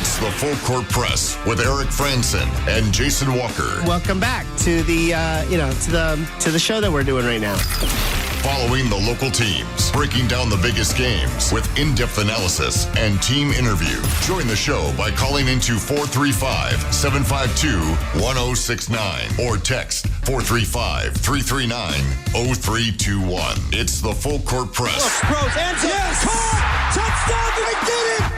It's the Full Court Press with Eric Frandsen and Jason Walker. Welcome back to the to the show that we're doing right now. Following the local teams, breaking down the biggest games with in-depth analysis and team interview. Join the show by calling into 435-752-1069 or text 435-339-0321. It's the Full Court Press. Rose, answer. Yes! Caught! Touchdown! They did it!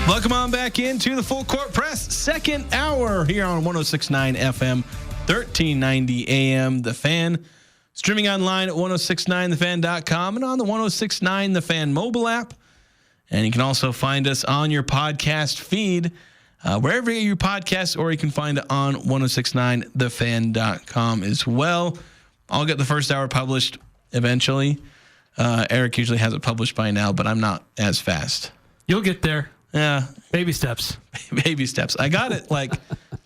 Welcome on back into the Full Court Press, second hour here on 106.9 FM, 1390 AM. The Fan, streaming online at 1069thefan.com and on the 1069 The Fan mobile app. And you can also find us on your podcast feed, wherever you get your podcasts, or you can find it on 1069thefan.com as well. I'll get the first hour published eventually. Eric usually has it published by now, but I'm not as fast. You'll get there. Yeah. Baby steps. Baby steps. I got it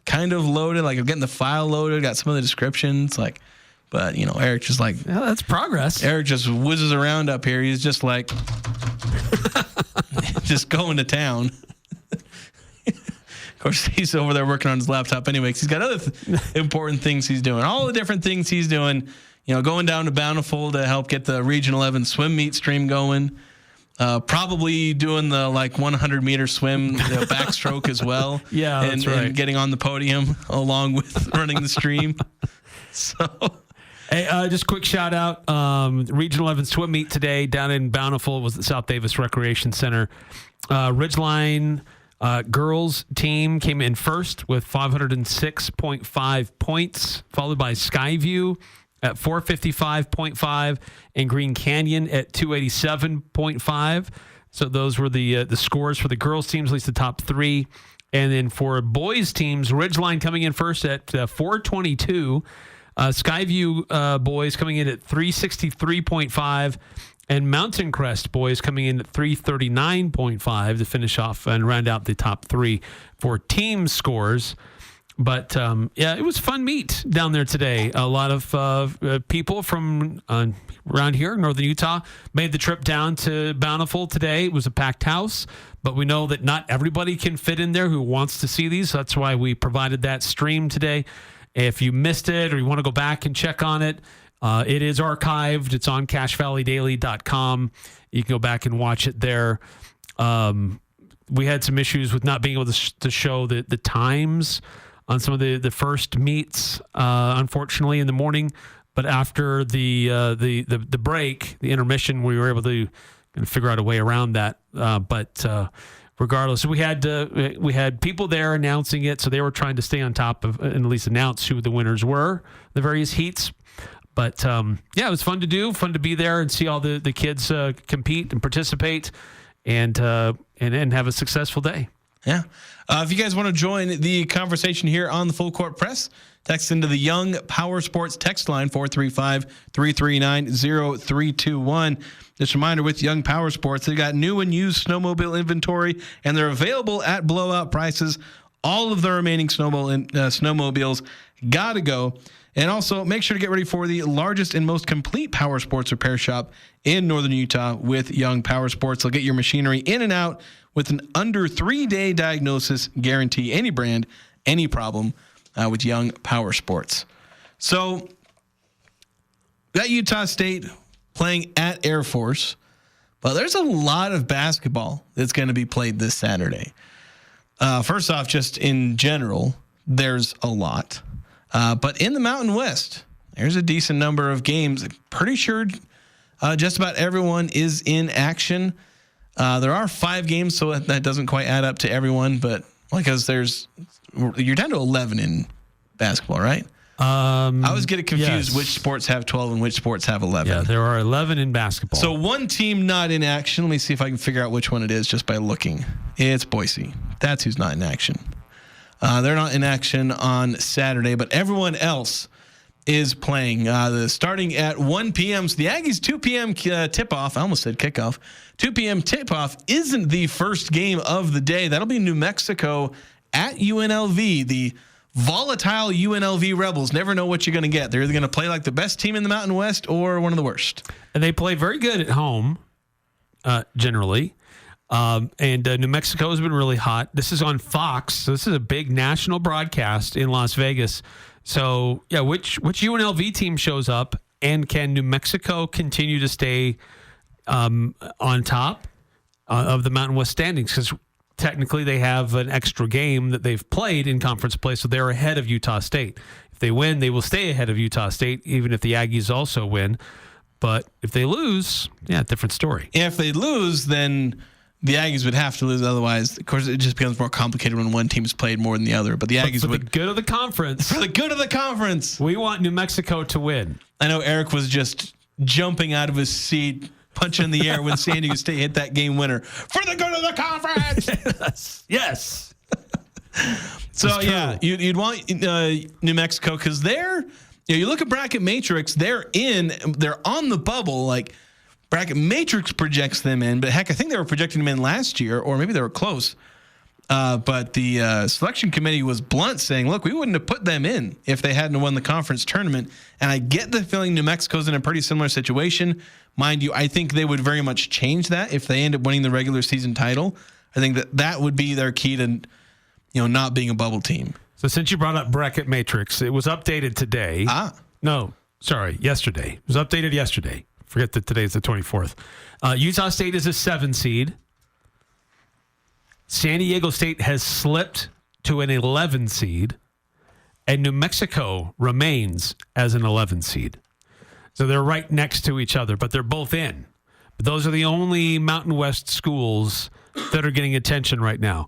kind of loaded. I'm getting the file loaded, got some of the descriptions, but Eric just yeah, that's progress. Eric just whizzes around up here. He's just just going to town. Of course, he's over there working on his laptop anyway, because he's got other important things he's doing. All the different things he's doing, going down to Bountiful to help get the Region 11 swim meet stream going. Probably doing the 100-meter swim, the backstroke as well. Yeah, that's right. And getting on the podium along with running the stream. So, hey, just a quick shout out. Region 11 swim meet today down in Bountiful was the South Davis Recreation Center. Ridgeline girls team came in first with 506.5 points, followed by Skyview at 455.5 and Green Canyon at 287.5. So those were the scores for the girls teams, at least the top three. And then for boys teams, Ridgeline coming in first at 422. Skyview boys coming in at 363.5. And Mountain Crest boys coming in at 339.5 to finish off and round out the top three for team scores. But, yeah, it was a fun meet down there today. A lot of people from around here, northern Utah, made the trip down to Bountiful today. It was a packed house, but we know that not everybody can fit in there who wants to see these. So that's why we provided that stream today. If you missed it or you want to go back and check on it, it is archived. It's on CashValleyDaily.com. You can go back and watch it there. We had some issues with not being able to show the times on some of the first meets, unfortunately, in the morning. But after the break, the intermission, we were able to figure out a way around that. But regardless, we had people there announcing it, so they were trying to stay on top of and at least announce who the winners were, the various heats. But yeah, it was fun to do, fun to be there and see all the kids compete and participate, and have a successful day. Yeah. If you guys want to join the conversation here on the Full Court Press, text into the Young Power Sports text line, 435-339-0321. Just a reminder, with Young Power Sports, they got new and used snowmobile inventory, and they're available at blowout prices. All of the remaining snowmobiles got to go. And also, make sure to get ready for the largest and most complete power sports repair shop in northern Utah with Young Power Sports. They'll get your machinery in and out with an under 3-day diagnosis guarantee. Any brand, any problem with Young Power Sports. So, got Utah State playing at Air Force, but there's a lot of basketball that's going to be played this Saturday. First off, just in general, there's a lot. But in the Mountain West, there's a decent number of games. Pretty sure just about everyone is in action. There are 5 games, so that doesn't quite add up to everyone. But because you're down to 11 in basketball, right? I always get confused yes. which sports have 12 and which sports have 11. Yeah, there are 11 in basketball. So one team not in action. Let me see if I can figure out which one it is just by looking. It's Boise. That's who's not in action. They're not in action on Saturday, but everyone else is playing. Starting at 1 p.m. So the Aggies 2 p.m. Tip-off. I almost said kickoff. 2 p.m. tip-off isn't the first game of the day. That'll be New Mexico at UNLV. The volatile UNLV Rebels never know what you're going to get. They're either going to play like the best team in the Mountain West or one of the worst. And they play very good at home, generally. And New Mexico has been really hot. This is on Fox. So this is a big national broadcast in Las Vegas. So, yeah, which UNLV team shows up, and can New Mexico continue to stay on top of the Mountain West standings? Because technically they have an extra game that they've played in conference play, so they're ahead of Utah State. If they win, they will stay ahead of Utah State, even if the Aggies also win. But if they lose, different story. If they lose, then the Aggies would have to lose. Otherwise, of course, it just becomes more complicated when one team's played more than the other. But the Aggies for would. the good of the conference. For the good of the conference. We want New Mexico to win. I know Eric was just jumping out of his seat, punching in the air when San Diego State hit that game winner. For the good of the conference. Yes. So, yeah, you'd want New Mexico because they're, you look at Bracket Matrix, they're on the bubble. Like, Bracket Matrix projects them in, but heck, I think they were projecting them in last year, or maybe they were close. But the selection committee was blunt, saying, look, we wouldn't have put them in if they hadn't won the conference tournament. And I get the feeling New Mexico's in a pretty similar situation. Mind you, I think they would very much change that if they end up winning the regular season title. I think that would be their key to, not being a bubble team. So since you brought up Bracket Matrix, it was updated today. Yesterday. It was updated yesterday. Forget that today's the 24th. Utah State is a 7 seed. San Diego State has slipped to an 11 seed. And New Mexico remains as an 11 seed. So they're right next to each other, but they're both in. But those are the only Mountain West schools that are getting attention right now.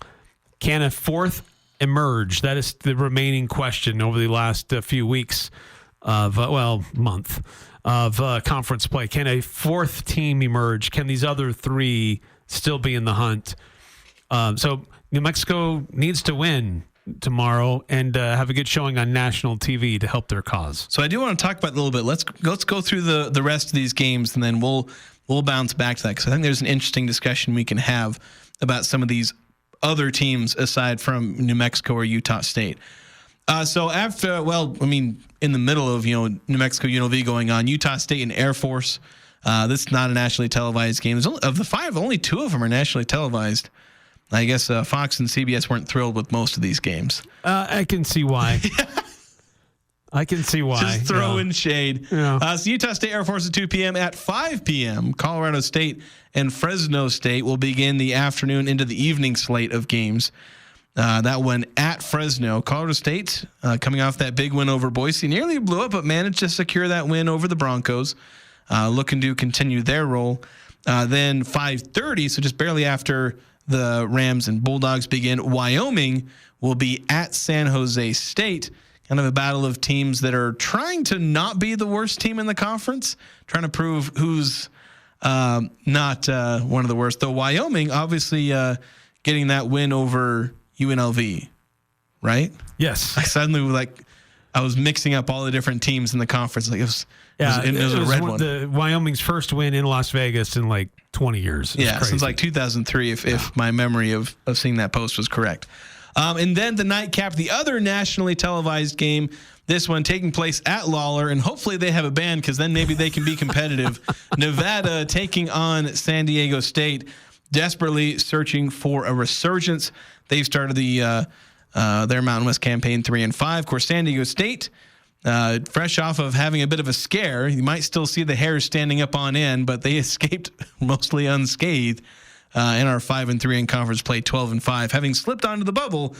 Can a fourth emerge? That is the remaining question over the last few weeks month of conference play. Can a fourth team emerge? Can these other three still be in the hunt? So New Mexico needs to win tomorrow and have a good showing on national TV to help their cause. So I do want to talk about it a little bit. Let's go through the rest of these games, and then we'll bounce back to that, because I think there's an interesting discussion we can have about some of these other teams aside from New Mexico or Utah State. So after, in the middle of, New Mexico UNLV going on, Utah State and Air Force. This is not a nationally televised game. Of the 5, only 2 of them are nationally televised. I guess Fox and CBS weren't thrilled with most of these games. I can see why. I can see why. Just throwing shade. Yeah. So Utah State Air Force at 2 p.m. At 5 p.m., Colorado State and Fresno State will begin the afternoon into the evening slate of games. That one at Fresno. Colorado State coming off that big win over Boise. Nearly blew up, but managed to secure that win over the Broncos. Looking to continue their role. Then 5:30, so just barely after the Rams and Bulldogs begin, Wyoming will be at San Jose State. Kind of a battle of teams that are trying to not be the worst team in the conference, trying to prove who's not one of the worst. Though Wyoming obviously getting that win over UNLV, right? Yes. I suddenly I was mixing up all the different teams in the conference. It was a red one. The Wyoming's first win in Las Vegas in 20 years. Since 2003, if my memory of seeing that post was correct. And then the nightcap, the other nationally televised game, this one taking place at Lawler, and hopefully they have a band, because then maybe they can be competitive. Nevada taking on San Diego State, desperately searching for a resurgence. They've started their Mountain West campaign 3-5. Of course, San Diego State, fresh off of having a bit of a scare. You might still see the hairs standing up on end, but they escaped mostly unscathed in our 5-3 in conference play, 12-5, having slipped onto the bubble.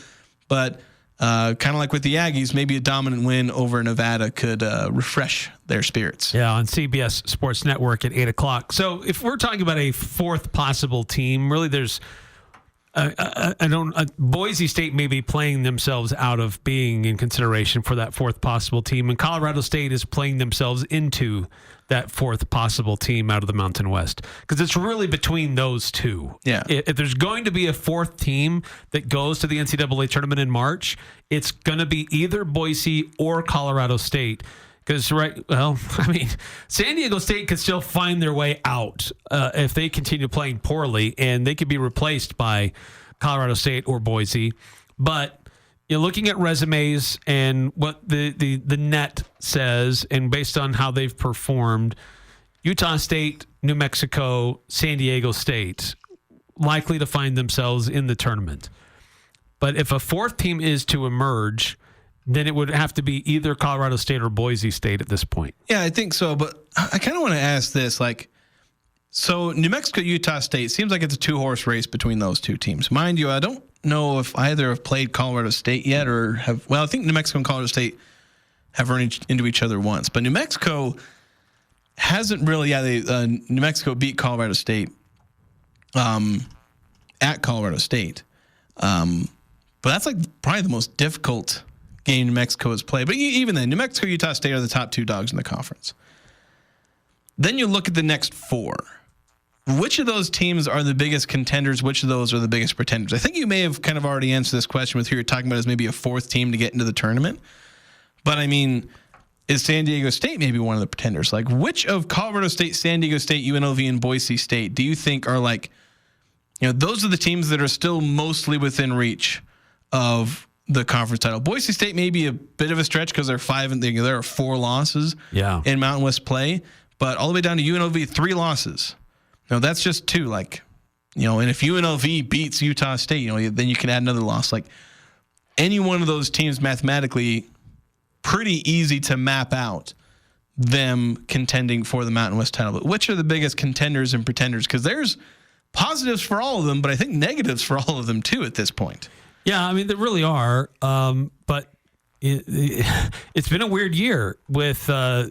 But kind of like with the Aggies, maybe a dominant win over Nevada could refresh their spirits. Yeah, on CBS Sports Network at 8 o'clock. So if we're talking about a fourth possible team, really there's Boise State may be playing themselves out of being in consideration for that fourth possible team, and Colorado State is playing themselves into that fourth possible team out of the Mountain West, because it's really between those two. Yeah. If there's going to be a fourth team that goes to the NCAA tournament in March, it's going to be either Boise or Colorado State. Because, San Diego State could still find their way out if they continue playing poorly, and they could be replaced by Colorado State or Boise. But you're looking at resumes and what the net says, and based on how they've performed, Utah State, New Mexico, San Diego State likely to find themselves in the tournament. But if a fourth team is to emerge, then it would have to be either Colorado State or Boise State at this point. Yeah, I think so. But I kind of want to ask this, so New Mexico, Utah State, seems like it's a 2-horse race between those two teams. Mind you, I don't know if either have played Colorado State yet or have. Well, I think New Mexico and Colorado State have run into each other once, but New Mexico hasn't really. Yeah, New Mexico beat Colorado State at Colorado State, but that's probably the most difficult game New Mexico has played. But even then, New Mexico, Utah State are the top 2 dogs in the conference. Then you look at the next 4. Which of those teams are the biggest contenders? Which of those are the biggest pretenders? I think you may have kind of already answered this question with who you're talking about as maybe a 4th team to get into the tournament. But is San Diego State maybe one of the pretenders? Which of Colorado State, San Diego State, UNLV, and Boise State do you think are those are the teams that are still mostly within reach of the conference title? Boise State may be a bit of a stretch because they're 5 and there are 4 losses in Mountain West play, but all the way down to UNLV, 3 losses. No, that's just 2. And if UNLV beats Utah State, then you can add another loss. Any one of those teams mathematically pretty easy to map out them contending for the Mountain West title. But which are the biggest contenders and pretenders? Because there's positives for all of them, but I think negatives for all of them too at this point. Yeah, there really are. But it's been a weird year with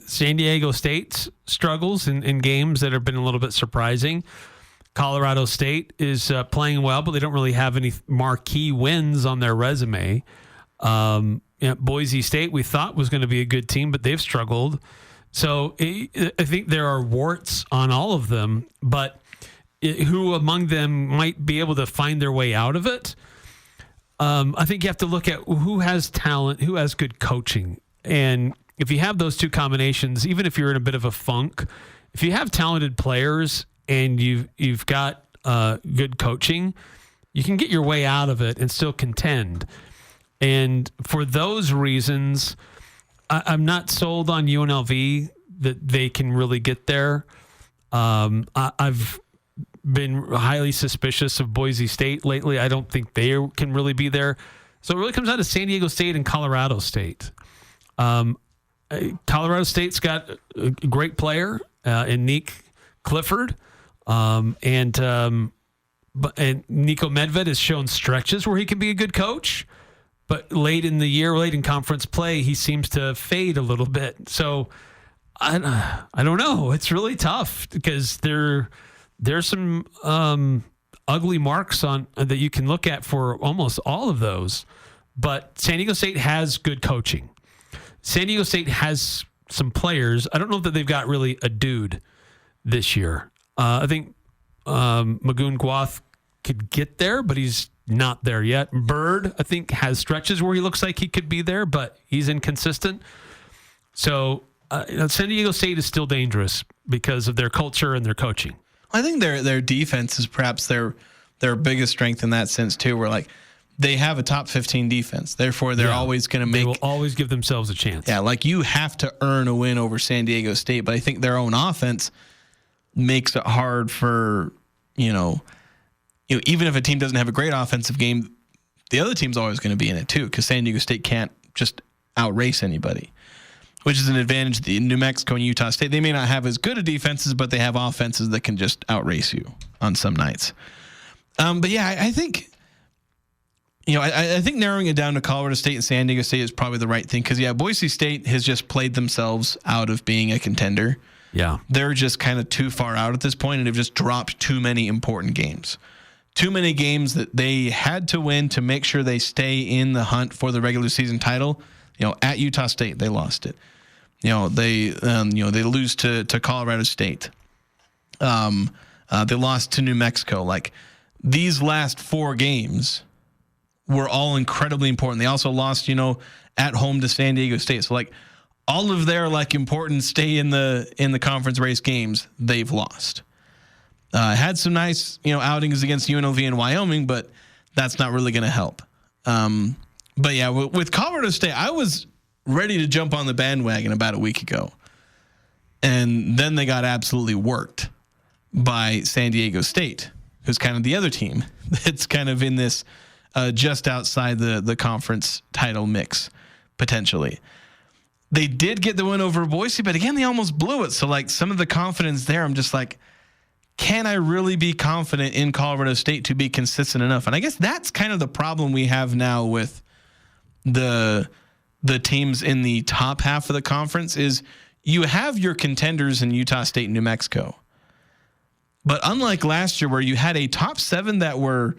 San Diego State's struggles in games that have been a little bit surprising. Colorado State is playing well, but they don't really have any marquee wins on their resume. Boise State we thought was going to be a good team, but they've struggled. So I think there are warts on all of them, but who among them might be able to find their way out of it? I think you have to look at who has talent, who has good coaching. And if you have those two combinations, even if you're in a bit of a funk, if you have talented players and you've got good coaching, you can get your way out of it and still contend. And for those reasons, I'm not sold on UNLV that they can really get there. I've been highly suspicious of Boise State lately. I don't think they can really be there. So it really comes down to San Diego State and Colorado State. Colorado State's got a great player in Nick Clifford. And Nico Medved has shown stretches where he can be a good coach. But late in the year, late in conference play, he seems to fade a little bit. So I don't know. It's really tough because there's some ugly marks on that you can look at for almost all of those. But San Diego State has good coaching. San Diego State has some players. I don't know that they've got really a dude this year. I think Magoon Guath could get there, but he's not there yet. Bird, I think, has stretches where he looks like he could be there, but he's inconsistent. So San Diego State is still dangerous because of their culture and their coaching. I think their defense is perhaps their biggest strength in that sense too, where they have a top 15 defense. Therefore, they're always going to They will always give themselves a chance. Yeah, you have to earn a win over San Diego State, but I think their own offense makes it hard for, even if a team doesn't have a great offensive game, the other team's always going to be in it too, because San Diego State can't just outrace anybody, which is an advantage. The New Mexico and Utah State, they may not have as good a defenses, but they have offenses that can just outrace you on some nights. But yeah, I think, I think narrowing it down to Colorado State and San Diego State is probably the right thing, because Boise State has just played themselves out of being a contender. Yeah, they're just kind of too far out at this point, and they've just dropped too many important games. Too many games that they had to win to make sure they stay in the hunt for the regular season title. At Utah State, they lost it. They lose to Colorado State. They lost to New Mexico. These last 4 games were all incredibly important. They also lost, at home to San Diego State. So all of their important stay in the conference race games they've lost. Had some nice outings against UNLV and Wyoming, but that's not really going to help. But yeah, with Colorado State, I was ready to jump on the bandwagon about a week ago, and then they got absolutely worked by San Diego State, who's kind of the other team that's kind of in this just outside the conference title mix potentially. They did get the win over Boise, but again, they almost blew it. So some of the confidence there, I'm just like, can I really be confident in Colorado State to be consistent enough? And I guess that's kind of the problem we have now with the teams in the top half of the conference is you have your contenders in Utah State and New Mexico. But unlike last year where you had a top 7 that were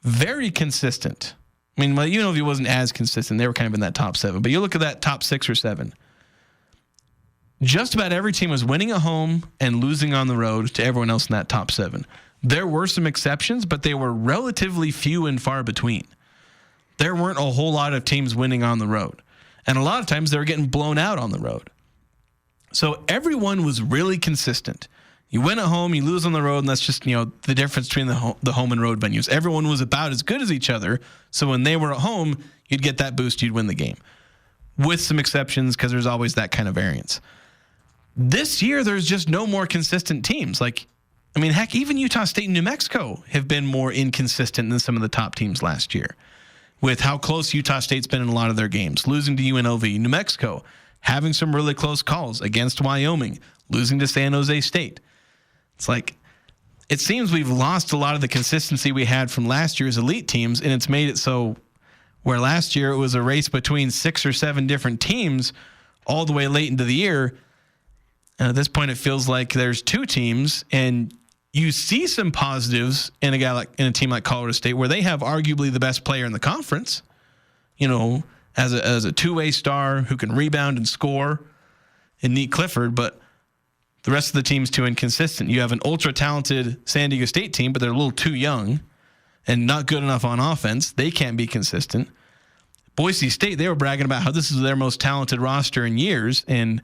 very consistent. I mean, UNLV wasn't as consistent. They were kind of in that top 7. But you look at that top 6 or 7. Just about every team was winning at home and losing on the road to everyone else in that top 7. There were some exceptions, but they were relatively few and far between. There weren't a whole lot of teams winning on the road. And a lot of times they were getting blown out on the road. So everyone was really consistent. You win at home, you lose on the road, and that's just, the difference between the home and road venues. Everyone was about as good as each other, so when they were at home, you'd get that boost, you'd win the game. With some exceptions, because there's always that kind of variance. This year, there's just no more consistent teams. Heck, even Utah State and New Mexico have been more inconsistent than some of the top teams last year, with how close Utah State's been in a lot of their games, losing to UNLV. New Mexico having some really close calls against Wyoming, losing to San Jose State. It's it seems we've lost a lot of the consistency we had from last year's elite teams, and it's made it so where last year it was a race between 6 or 7 different teams all the way late into the year. And at this point, it feels like there's 2 teams, and you see some positives in a team like Colorado State, where they have arguably the best player in the conference, as a two-way star who can rebound and score, in Nate Clifford, but the rest of the team's too inconsistent. You have an ultra-talented San Diego State team, but they're a little too young and not good enough on offense. They can't be consistent. Boise State, they were bragging about how this is their most talented roster in years, and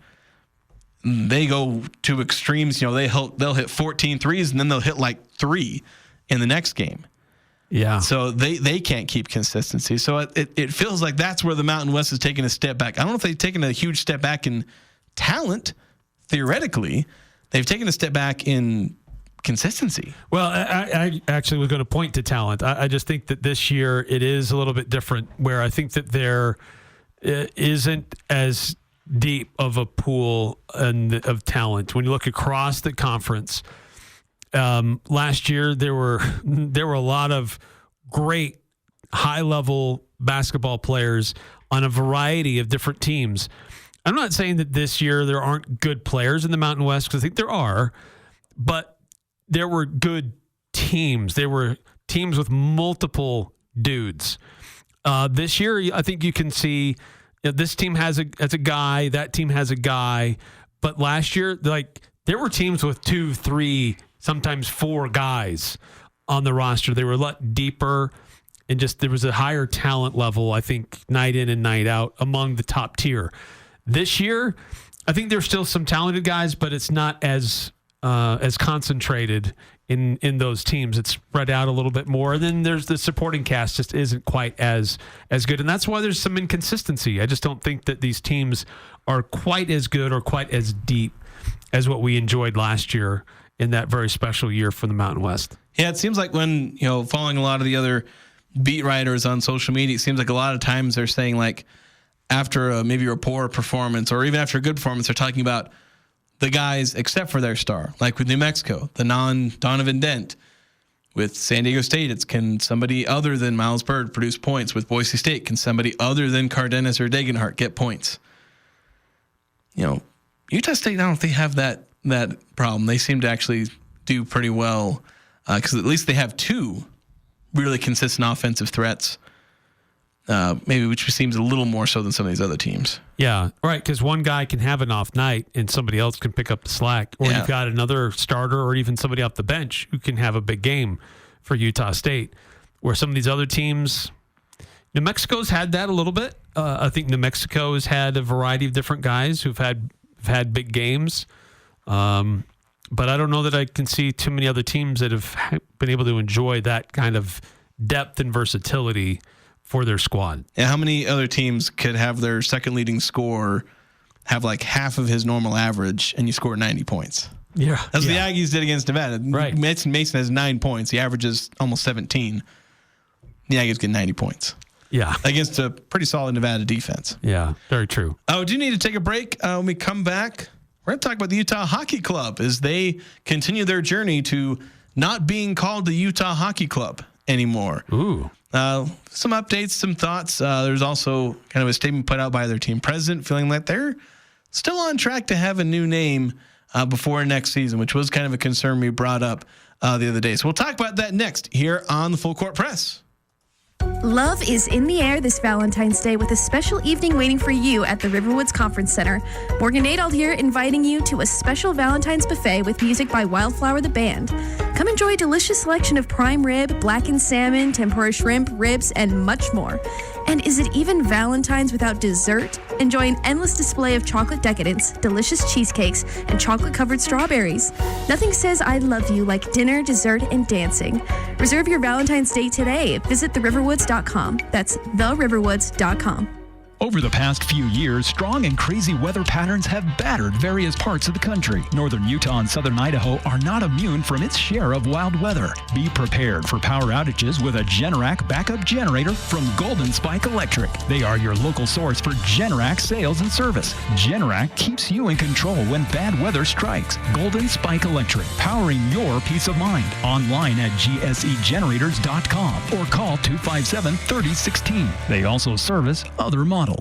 they go to extremes. They'll hit 14 threes, and then they'll hit 3 in the next game. Yeah. So they can't keep consistency. So it feels like that's where the Mountain West is taking a step back. I don't know if they've taken a huge step back in talent. Theoretically, they've taken a step back in consistency. Well, I actually was going to point to talent. I just think that this year it is a little bit different, where I think that there isn't as deep of a pool of talent. When you look across the conference, last year there were a lot of great high-level basketball players on a variety of different teams. I'm not saying that this year there aren't good players in the Mountain West, because I think there are, but there were good teams. There were teams with multiple dudes. This year, I think you can see this team has a guy, that team has a guy, but last year, there were teams with 2, 3, sometimes 4 guys on the roster. They were a lot deeper, and just there was a higher talent level, I think, night in and night out among the top tier. This year, I think there's still some talented guys, but it's not as concentrated in those teams. It's spread out a little bit more. And then there's the supporting cast just isn't quite as good. And that's why there's some inconsistency. I just don't think that these teams are quite as good or quite as deep as what we enjoyed last year in that very special year for the Mountain West. Yeah, it seems like when, following a lot of the other beat writers on social media, it seems like a lot of times they're saying after maybe a poor performance or even after a good performance, they're talking about the guys except for their star. Like with New Mexico, the non-Donovan Dent. With San Diego State, it's can somebody other than Miles Byrd produce points. With Boise State, can somebody other than Cardenas or Degenhart get points? Utah State, I don't think have that problem. They seem to actually do pretty well because at least they have 2 really consistent offensive threats. Maybe which seems a little more so than some of these other teams. Yeah, right, because one guy can have an off night and somebody else can pick up the slack. Or you've got another starter or even somebody off the bench who can have a big game for Utah State. Where some of these other teams, New Mexico's had that a little bit. I think New Mexico has had a variety of different guys who've had big games. But I don't know that I can see too many other teams that have been able to enjoy that kind of depth and versatility for their squad. And how many other teams could have their second leading scorer have like half of his normal average and you score 90 points? Yeah. That's what the Aggies did against Nevada. Right. Mason has 9 points. The average is almost 17. The Aggies get 90 points. Yeah. Against a pretty solid Nevada defense. Yeah, very true. Oh, do you need to take a break? When we come back, we're going to talk about the Utah Hockey Club as they continue their journey to not being called the Utah Hockey Club anymore. Ooh. Some updates, some thoughts. There's also kind of a statement put out by their team president feeling like they're still on track to have a new name before next season, which was kind of a concern we brought up the other day. So we'll talk about that next here on the Full Court Press. Love is in the air this Valentine's Day with a special evening waiting for you at the Riverwoods Conference Center. Morgan Adald here, inviting you to a special Valentine's buffet with music by Wildflower the Band. Come enjoy a delicious selection of prime rib, blackened salmon, tempura shrimp, ribs, and much more. And is it even Valentine's without dessert? Enjoy an endless display of chocolate decadence, delicious cheesecakes, and chocolate-covered strawberries. Nothing says I love you like dinner, dessert, and dancing. Reserve your Valentine's Day today. Visit theriverwoods.com. That's theriverwoods.com. Over the past few years, strong and crazy weather patterns have battered various parts of the country. Northern Utah and southern Idaho are not immune from its share of wild weather. Be prepared for power outages with a Generac backup generator from Golden Spike Electric. They are your local source for Generac sales and service. Generac keeps you in control when bad weather strikes. Golden Spike Electric, powering your peace of mind. Online at gsegenerators.com or call 257-3016. They also service other models.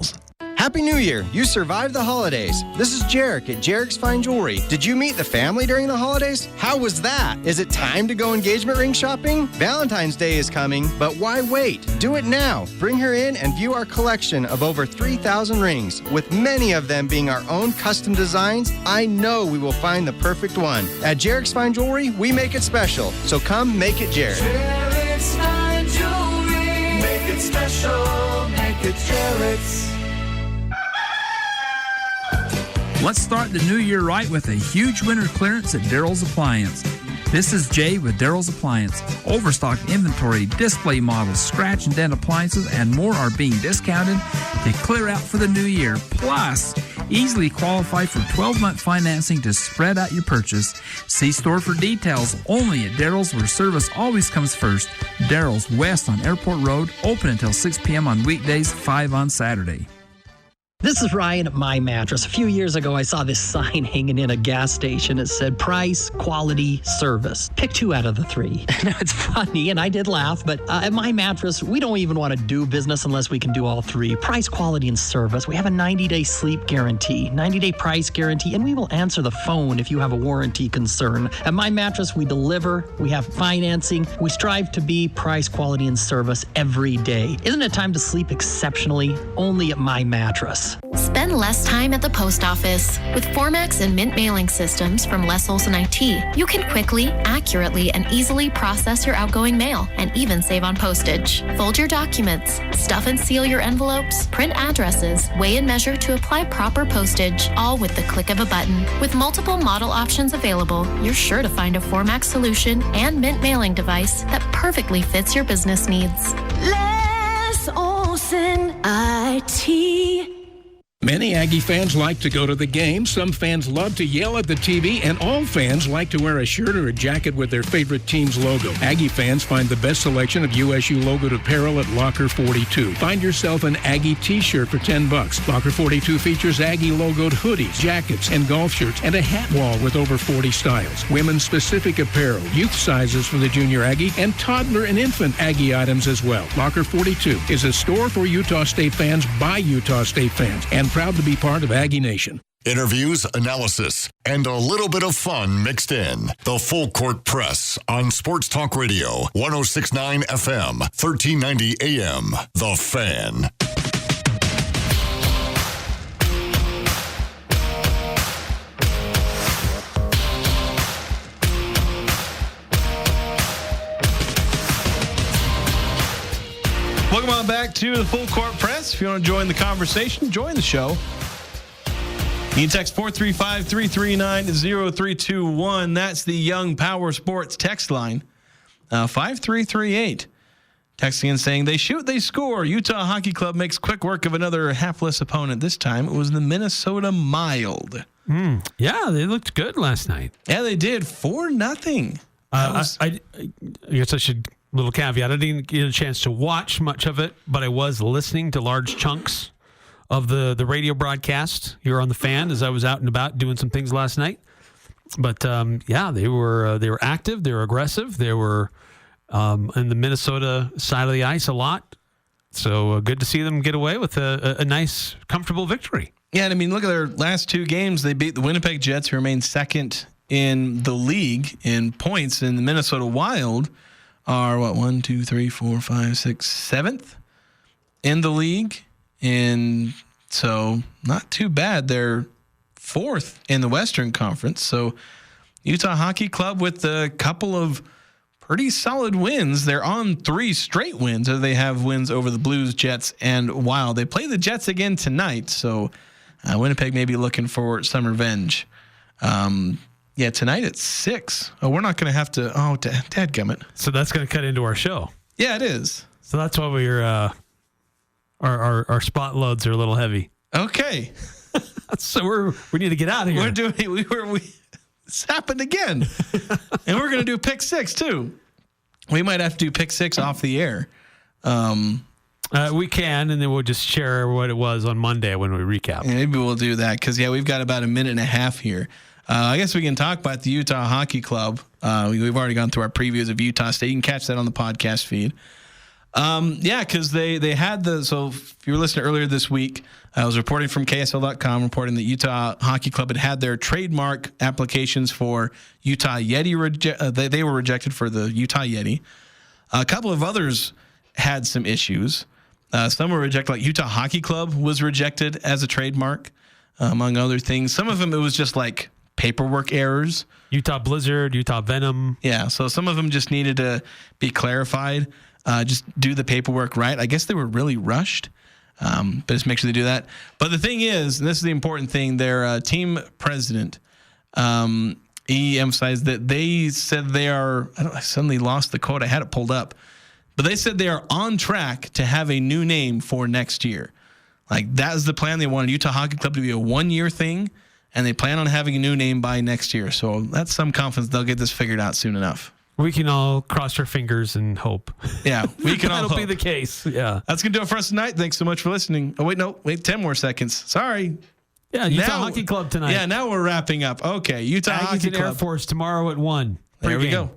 Happy New Year! You survived the holidays. This is Jarek at Jarek's Fine Jewelry. Did you meet the family during the holidays? How was that? Is it time to go engagement ring shopping? Valentine's Day is coming, but why wait? Do it now. Bring her in and view our collection of over 3,000 rings. With many of them being our own custom designs, I know we will find the perfect one. At Jarek's Fine Jewelry, we make it special. So come make it Jarek. Jarek's Fine Jewelry. Make it special. Make it Jarek's. Let's start the new year right with a huge winter clearance at Daryl's Appliance. This is Jay with Daryl's Appliance. Overstocked inventory, display models, scratch and dent appliances, and more are being discounted to clear out for the new year. Plus, easily qualify for 12-month financing to spread out your purchase. See store for details. Only at Daryl's, where service always comes first. Daryl's West on Airport Road, open until 6 p.m. on weekdays, 5 on Saturday. This is Ryan at My Mattress. A few years ago, I saw this sign hanging in a gas station. It said price, quality, service. Pick 2 out of the 3. Now, it's funny, and I did laugh, but at My Mattress, we don't even want to do business unless we can do all 3. Price, quality, and service. We have a 90-day sleep guarantee, 90-day price guarantee, and we will answer the phone if you have a warranty concern. At My Mattress, we deliver, we have financing, we strive to be price, quality, and service every day. Isn't it time to sleep exceptionally? Only at My Mattress. Spend less time at the post office. With Formax and Mint mailing systems from Les Olson IT, you can quickly, accurately, and easily process your outgoing mail and even save on postage. Fold your documents, stuff and seal your envelopes, print addresses, weigh and measure to apply proper postage, all with the click of a button. With multiple model options available, you're sure to find a Formax solution and Mint mailing device that perfectly fits your business needs. Les Olson IT. Many Aggie fans like to go to the game. Some fans love to yell at the TV, and all fans like to wear a shirt or a jacket with their favorite team's logo. Aggie fans find the best selection of USU logoed apparel at Locker 42. Find yourself an Aggie t-shirt for $10. Locker 42 features Aggie logoed hoodies, jackets, and golf shirts, and a hat wall with over 40 styles. Women's specific apparel, youth sizes for the junior Aggie, and toddler and infant Aggie items as well. Locker 42 is a store for Utah State fans by Utah State fans, and proud to be part of Aggie Nation. Interviews, analysis, and a little bit of fun mixed in. The Full Court Press on Sports Talk Radio, 106.9 FM, 1390 AM. The Fan. Welcome on back to the Full Court Press. If you want to join the conversation, join the show. You can text 435-339-0321. That's the Young Power Sports text line. 5338. Texting in saying, they shoot, they score. Utah Hockey Club makes quick work of another halfless opponent. This time it was the Minnesota Mild. Yeah, they looked good last night. Yeah, they did. 4-0. I guess I should, little caveat, I didn't get a chance to watch much of it, but I was listening to large chunks of the radio broadcast here on the Fan as I was out and about doing some things last night. But yeah, they were active, they were aggressive, they were in the Minnesota side of the ice a lot. So good to see them get away with a nice, comfortable victory. Yeah, and I mean, look at their last two games. They beat the Winnipeg Jets, who remain second in the league in points, and the Minnesota Wild are, 7th in the league. And so not too bad. They're 4th in the Western Conference. So Utah Hockey Club with a couple of pretty solid wins. They're on 3 straight wins. So they have wins over the Blues, Jets, and Wild. They play the Jets again tonight. So Winnipeg may be looking for some revenge. Yeah, tonight at 6. Oh, we're not going to have to. Oh, dadgummit. So that's going to cut into our show. Yeah, it is. So that's why we're our spot loads are a little heavy. Okay. So we need to get out of here. It's happened again. And we're going to do pick 6 too. We might have to do pick 6 off the air. We can, and then we'll just share what it was on Monday when we recap. Yeah, maybe we'll do that because, we've got about a minute and a half here. I guess we can talk about the Utah Hockey Club. We've already gone through our previews of Utah State. You can catch that on the podcast feed. Because they had so if you were listening earlier this week, I was reporting from KSL.com, reporting that Utah Hockey Club had their trademark applications for Utah Yeti. They were rejected for the Utah Yeti. A couple of others had some issues. Some were rejected, like Utah Hockey Club was rejected as a trademark, among other things. Some of them, it was just like paperwork errors. Utah Blizzard, Utah Venom. Yeah, so some of them just needed to be clarified. Just do the paperwork right. I guess they were really rushed, but just make sure they do that. But the thing is, and this is the important thing, their team president, he emphasized that they said they are, I suddenly lost the quote. I had it pulled up. But they said they are on track to have a new name for next year. Like, that is the plan. They wanted Utah Hockey Club to be a 1-year thing, and they plan on having a new name by next year. So that's some confidence they'll get this figured out soon enough. We can all cross our fingers and hope. Yeah, we can all hope. That'll be the case. Yeah. That's going to do it for us tonight. Thanks so much for listening. Oh, wait, 10 more seconds. Sorry. Yeah, Utah Hockey Club tonight. Yeah, now we're wrapping up. Okay, Utah Hockey Club. Air Force tomorrow at 1. There we go.